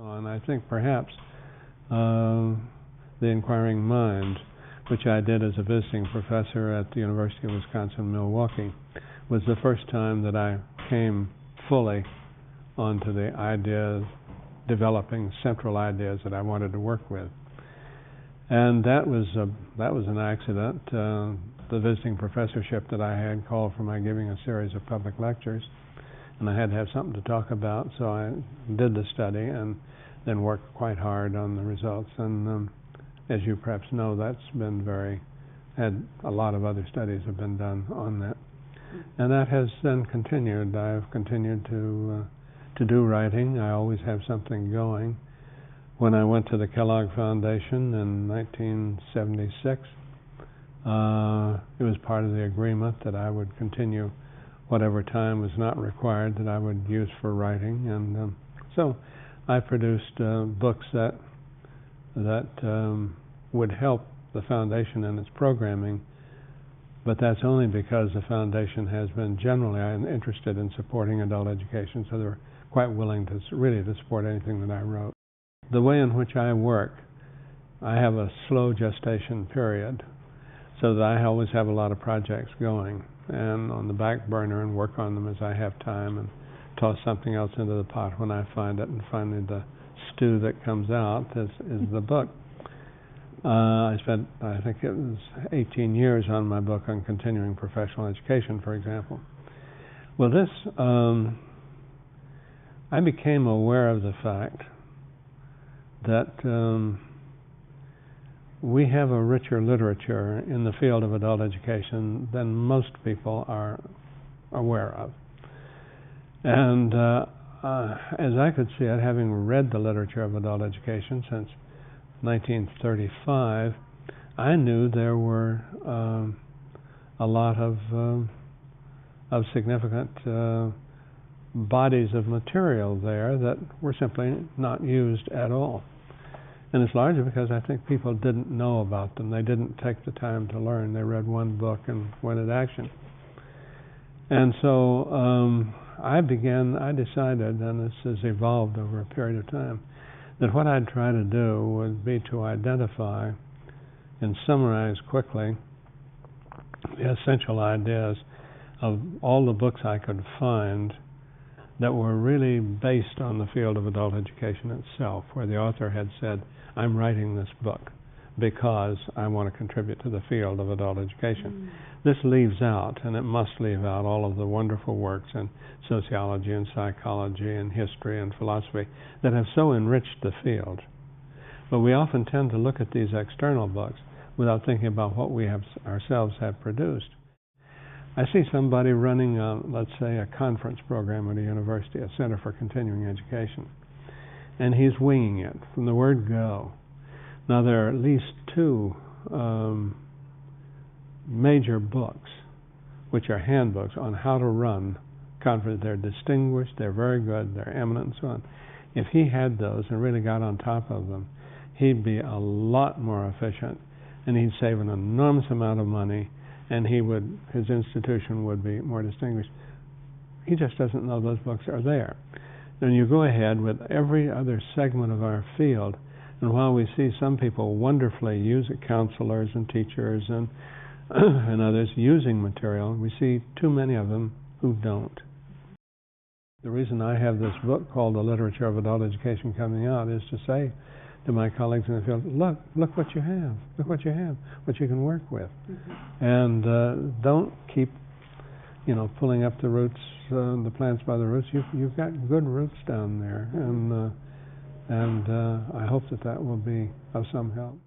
And I think perhaps The Inquiring Mind, which I did as a visiting professor at the University of Wisconsin-Milwaukee, was the first time that I came fully onto the ideas, developing central ideas that I wanted to work with. And that was an accident. The visiting professorship that I had called for my giving a series of public lectures, and I had to have something to talk about, so I did the study and then worked quite hard on the results. And as you perhaps know, that's been had a lot of other studies have been done on that. And that has then continued. I've continued to do writing. I always have something going. When I went to the Kellogg Foundation in 1976, it was part of the agreement that I would continue whatever time was not required that I would use for writing. And so I produced books that would help the foundation in its programming, but that's only because the foundation has been generally interested in supporting adult education, so they're quite willing to support anything that I wrote. The way in which I work, I have a slow gestation period, so that I always have a lot of projects going and on the back burner and work on them as I have time and toss something else into the pot when I find it, and finally the stew that comes out is the book. I spent, I think it was 18 years on my book on continuing professional education, for example. Well, I became aware of the fact that we have a richer literature in the field of adult education than most people are aware of. And as I could see it, having read the literature of adult education since 1935, I knew there were a lot of significant bodies of material there that were simply not used at all. And it's largely because I think people didn't know about them. They didn't take the time to learn. They read one book and went into action. And so I decided, and this has evolved over a period of time, that what I'd try to do would be to identify and summarize quickly the essential ideas of all the books I could find that were really based on the field of adult education itself, where the author had said, I'm writing this book because I want to contribute to the field of adult education. This leaves out, and it must leave out, all of the wonderful works in sociology and psychology and history and philosophy that have so enriched the field. But we often tend to look at these external books without thinking about what we ourselves have produced. I see somebody running, let's say, a conference program at a university, a Center for Continuing Education, and he's winging it from the word go. Now, there are at least two major books, which are handbooks on how to run conferences. They're distinguished, they're very good, they're eminent, and so on. If he had those and really got on top of them, he'd be a lot more efficient, and he'd save an enormous amount of money, and his institution would be more distinguished. He just doesn't know those books are there. And you go ahead with every other segment of our field, and while we see some people wonderfully use it, counselors and teachers and and others using material, we see too many of them who don't. The reason I have this book called The Literature of Adult Education coming out is to say to my colleagues in the field, look what you have, what you can work with. And don't keep, pulling up the roots, the plants by the roots. You've got good roots down there, and I hope that will be of some help.